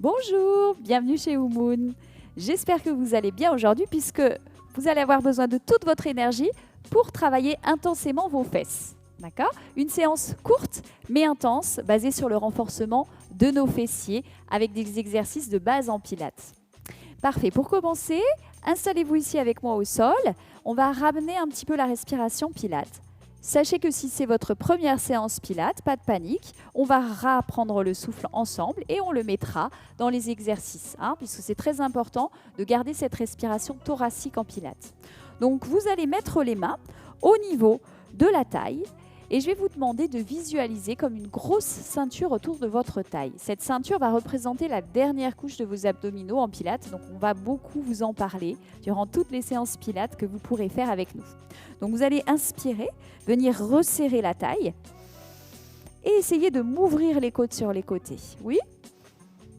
Bonjour, bienvenue chez Oumoun. J'espère que vous allez bien aujourd'hui puisque vous allez avoir besoin de toute votre énergie pour travailler intensément vos fesses. D'accord? Une séance courte mais intense basée sur le renforcement de nos fessiers avec des exercices de base en pilates. Parfait. Pour commencer, installez-vous ici avec moi au sol. On va ramener un petit peu la respiration pilates. Sachez que si c'est votre première séance pilates, pas de panique, on va reprendre le souffle ensemble et on le mettra dans les exercices, puisque c'est très important de garder cette respiration thoracique en pilates. Donc vous allez mettre les mains au niveau de la taille et je vais vous demander de visualiser comme une grosse ceinture autour de votre taille. Cette ceinture va représenter la dernière couche de vos abdominaux en pilates, donc on va beaucoup vous en parler durant toutes les séances pilates que vous pourrez faire avec nous. Donc vous allez inspirer, venir resserrer la taille et essayer de m'ouvrir les côtes sur les côtés. Oui?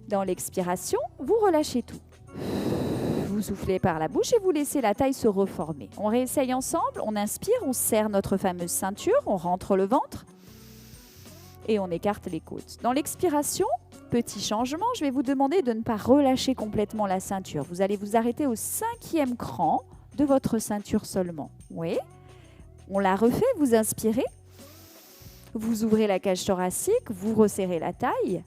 Dans l'expiration, vous relâchez tout. Vous soufflez par la bouche et vous laissez la taille se reformer. On réessaye ensemble, on inspire, on serre notre fameuse ceinture, on rentre le ventre et on écarte les côtes. Dans l'expiration, petit changement, je vais vous demander de ne pas relâcher complètement la ceinture. Vous allez vous arrêter au 5e cran de votre ceinture seulement. Oui. On la refait, vous inspirez, vous ouvrez la cage thoracique, vous resserrez la taille,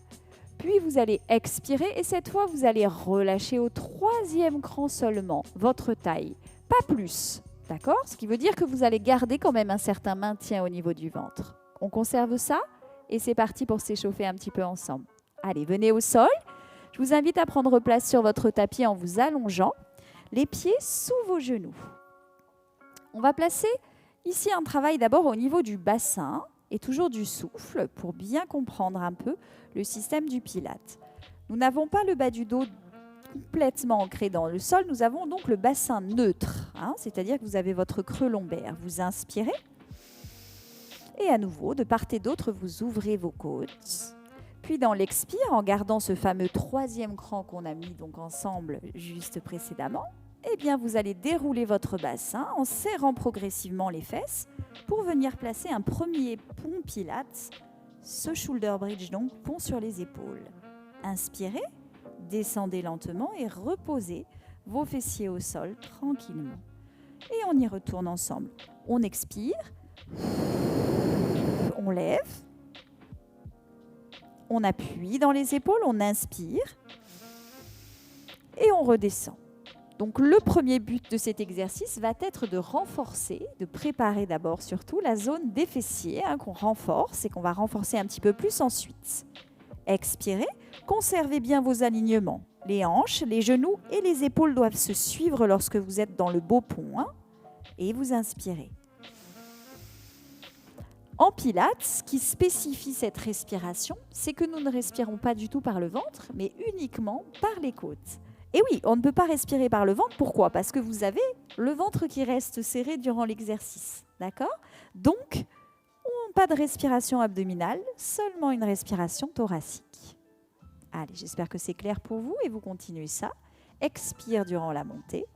puis vous allez expirer et cette fois vous allez relâcher au 3e cran seulement votre taille, pas plus, d'accord? Ce qui veut dire que vous allez garder quand même un certain maintien au niveau du ventre. On conserve ça et c'est parti pour s'échauffer un petit peu ensemble. Allez, venez au sol. Je vous invite à prendre place sur votre tapis en vous allongeant, les pieds sous vos genoux. On va placer ici un travail d'abord au niveau du bassin et toujours du souffle pour bien comprendre un peu le système du pilate. Nous n'avons pas le bas du dos complètement ancré dans le sol, nous avons donc le bassin neutre, c'est-à-dire que vous avez votre creux lombaire. Vous inspirez et à nouveau, de part et d'autre, vous ouvrez vos côtes. Puis dans l'expire, en gardant ce fameux 3e cran qu'on a mis donc ensemble juste précédemment, eh bien vous allez dérouler votre bassin en serrant progressivement les fesses pour venir placer un premier pont pilates, ce shoulder bridge donc, pont sur les épaules. Inspirez, descendez lentement et reposez vos fessiers au sol tranquillement. Et on y retourne ensemble. On expire, on lève, on appuie dans les épaules, on inspire et on redescend. Donc le premier but de cet exercice va être de renforcer, de préparer d'abord surtout la zone des fessiers qu'on renforce et qu'on va renforcer un petit peu plus ensuite. Expirez, conservez bien vos alignements. Les hanches, les genoux et les épaules doivent se suivre lorsque vous êtes dans le beau pont. Et vous inspirez. En pilates, ce qui spécifie cette respiration, c'est que nous ne respirons pas du tout par le ventre, mais uniquement par les côtes. Et oui, on ne peut pas respirer par le ventre. Pourquoi? Parce que vous avez le ventre qui reste serré durant l'exercice. D'accord? Donc, pas de respiration abdominale, seulement une respiration thoracique. Allez, j'espère que c'est clair pour vous et vous continuez ça. Expire durant la montée.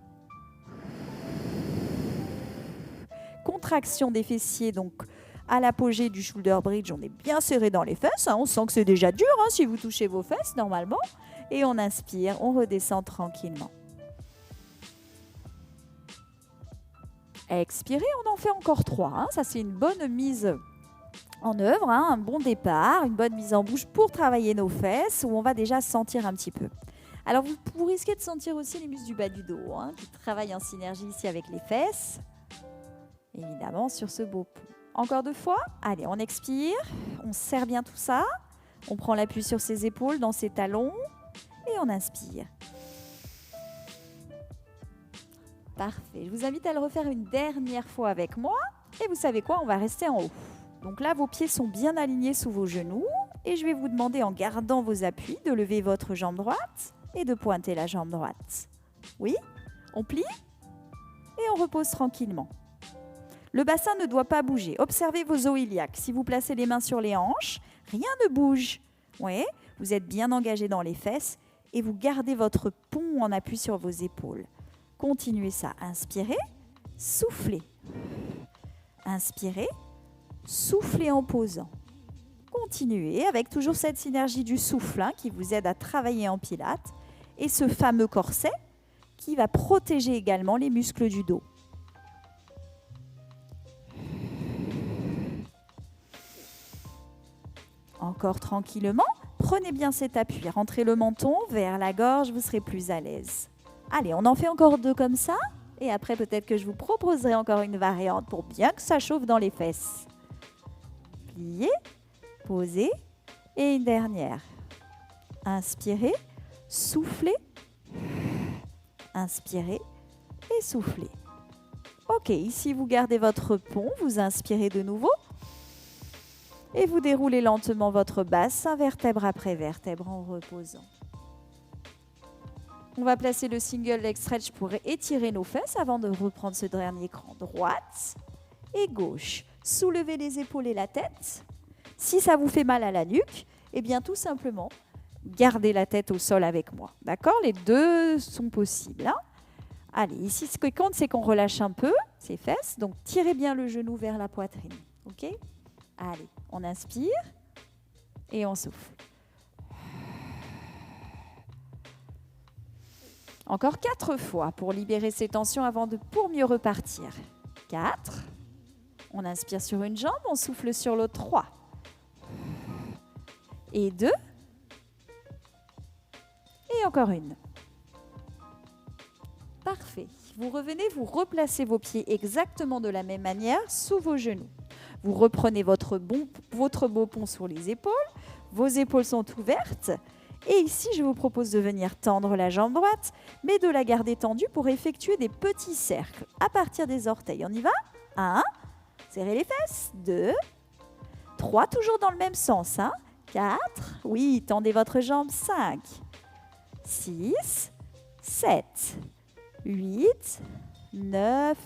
Contraction des fessiers, donc à l'apogée du shoulder bridge, on est bien serré dans les fesses. On sent que c'est déjà dur si vous touchez vos fesses normalement. Et on inspire, on redescend tranquillement. Expirez, on en fait encore 3. Ça, c'est une bonne mise en œuvre, un bon départ, une bonne mise en bouche pour travailler nos fesses, où on va déjà sentir un petit peu. Alors, vous risquez de sentir aussi les muscles du bas du dos, qui travaillent en synergie ici avec les fesses, évidemment, sur ce beau pont. Encore 2 fois. Allez, on expire, on serre bien tout ça, on prend l'appui sur ses épaules, dans ses talons, et on inspire. Parfait. Je vous invite à le refaire une dernière fois avec moi. Et vous savez quoi? On va rester en haut. Donc là, vos pieds sont bien alignés sous vos genoux. Et je vais vous demander, en gardant vos appuis, de lever votre jambe droite et de pointer la jambe droite. Oui? On plie et on repose tranquillement. Le bassin ne doit pas bouger. Observez vos os iliaques. Si vous placez les mains sur les hanches, rien ne bouge. Oui, vous êtes bien engagé dans les fesses et vous gardez votre pont en appui sur vos épaules. Continuez ça. Inspirez, soufflez. Inspirez, soufflez en posant. Continuez avec toujours cette synergie du souffle hein, qui vous aide à travailler en pilates et ce fameux corset qui va protéger également les muscles du dos. Encore tranquillement, prenez bien cet appui, rentrez le menton vers la gorge, vous serez plus à l'aise. Allez, on en fait encore 2 comme ça et après peut-être que je vous proposerai encore une variante pour bien que ça chauffe dans les fesses. Pliez, posez et une dernière. Inspirez, soufflez, inspirez et soufflez. Ok, ici vous gardez votre pont, vous inspirez de nouveau et vous déroulez lentement votre bassin, vertèbre après vertèbre en reposant. On va placer le single leg stretch pour étirer nos fesses avant de reprendre ce dernier cran. Droite et gauche. Soulevez les épaules et la tête. Si ça vous fait mal à la nuque, eh bien tout simplement, gardez la tête au sol avec moi. D'accord? Les deux sont possibles. Hein? Allez, ici, ce qui compte, c'est qu'on relâche un peu ses fesses. Donc, tirez bien le genou vers la poitrine. OK? Allez, on inspire et on souffle. Encore 4 fois pour libérer ces tensions pour mieux repartir. 4. On inspire sur une jambe, on souffle sur l'autre. 3. Et 2. Et encore une. Parfait. Vous revenez, vous replacez vos pieds exactement de la même manière sous vos genoux. Vous reprenez votre beau pont sur les épaules. Vos épaules sont ouvertes. Et ici, je vous propose de venir tendre la jambe droite, mais de la garder tendue pour effectuer des petits cercles à partir des orteils. On y va? 1. Serrez les fesses. 2. 3. Toujours dans le même sens. 4. Oui, tendez votre jambe. 5. 6. 7. 8. 9.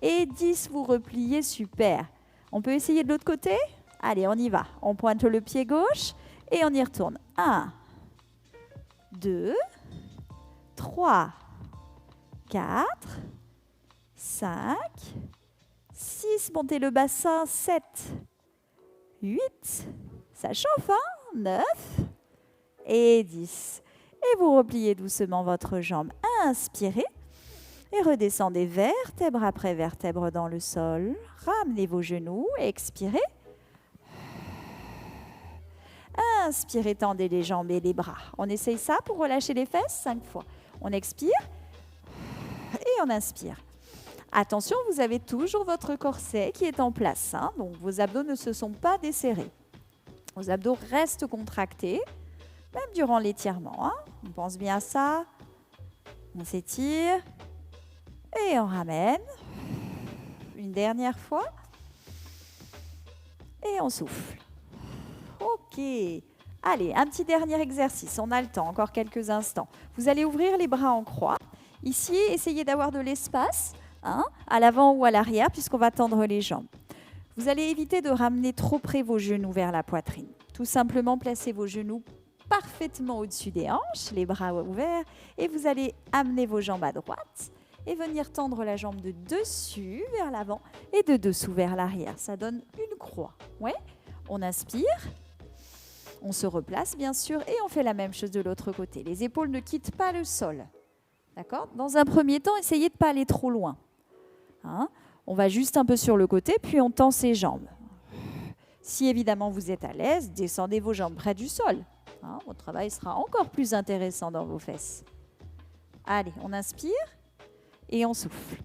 Et 10. Vous repliez. Super. On peut essayer de l'autre côté? Allez, on y va. On pointe le pied gauche et on y retourne. 1. 2, 3, 4, 5, 6, montez le bassin, 7, 8, ça chauffe, 9 et 10. Et vous repliez doucement votre jambe, inspirez et redescendez vertèbre après vertèbre dans le sol. Ramenez vos genoux, expirez. Inspirez, tendez les jambes et les bras. On essaye ça pour relâcher les fesses 5 fois. On expire et on inspire. Attention, vous avez toujours votre corset qui est en place. Donc vos abdos ne se sont pas desserrés. Vos abdos restent contractés, même durant l'étirement. On pense bien à ça. On s'étire et on ramène. Une dernière fois. Et on souffle. Ok. Allez, un petit dernier exercice. On a le temps, encore quelques instants. Vous allez ouvrir les bras en croix. Ici, essayez d'avoir de l'espace, à l'avant ou à l'arrière, puisqu'on va tendre les jambes. Vous allez éviter de ramener trop près vos genoux vers la poitrine. Tout simplement, placez vos genoux parfaitement au-dessus des hanches, les bras ouverts, et vous allez amener vos jambes à droite et venir tendre la jambe de dessus vers l'avant et de dessous vers l'arrière. Ça donne une croix. Ouais. On inspire. On se replace, bien sûr, et on fait la même chose de l'autre côté. Les épaules ne quittent pas le sol. D'accord? Dans un premier temps, essayez de ne pas aller trop loin. On va juste un peu sur le côté, puis on tend ses jambes. Si évidemment vous êtes à l'aise, descendez vos jambes près du sol. Votre travail sera encore plus intéressant dans vos fesses. Allez, on inspire et on souffle.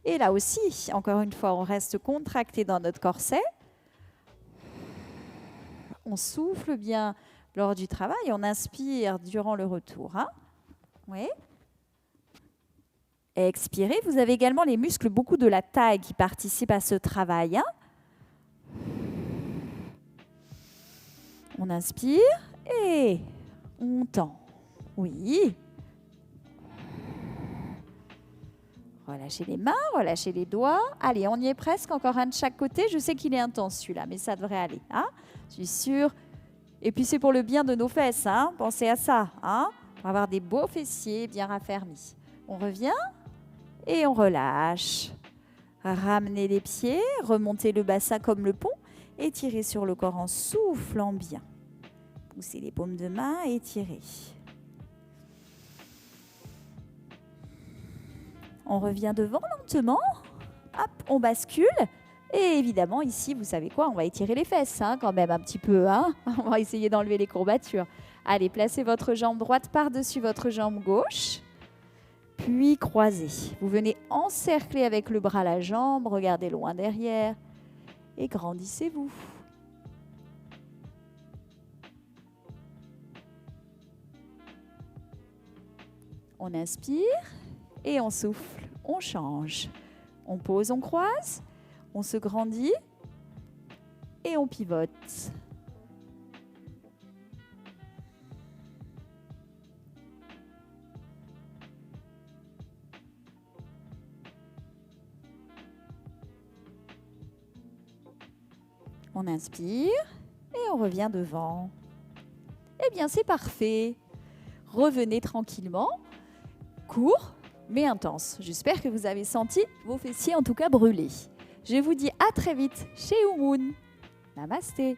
Et là aussi, encore une fois, on reste contracté dans notre corset. On souffle bien lors du travail. On inspire durant le retour. Oui. Expirez. Vous avez également les muscles, beaucoup de la taille qui participent à ce travail. On inspire et on tend. Oui. Relâchez les mains, relâchez les doigts. Allez, on y est presque. Encore un de chaque côté. Je sais qu'il est intense celui-là, mais ça devrait aller. Je suis sûre. Et puis c'est pour le bien de nos fesses. Pensez à ça. Pour avoir des beaux fessiers bien raffermis. On revient et on relâche. Ramenez les pieds, remontez le bassin comme le pont. Étirez sur le corps en soufflant bien. Poussez les paumes de main, étirez. On revient devant lentement. Hop, on bascule. Et évidemment, ici, vous savez quoi? On va étirer les fesses, hein, quand même, un petit peu. Hein. On va essayer d'enlever les courbatures. Allez, placez votre jambe droite par-dessus votre jambe gauche. Puis croisez. Vous venez encercler avec le bras la jambe. Regardez loin derrière. Et grandissez-vous. On inspire et on souffle. On change. On pose, on croise. On se grandit et on pivote. On inspire et on revient devant. Eh bien, c'est parfait. Revenez tranquillement, court mais intense. J'espère que vous avez senti vos fessiers en tout cas brûler. Je vous dis à très vite chez Oumoun. Namasté.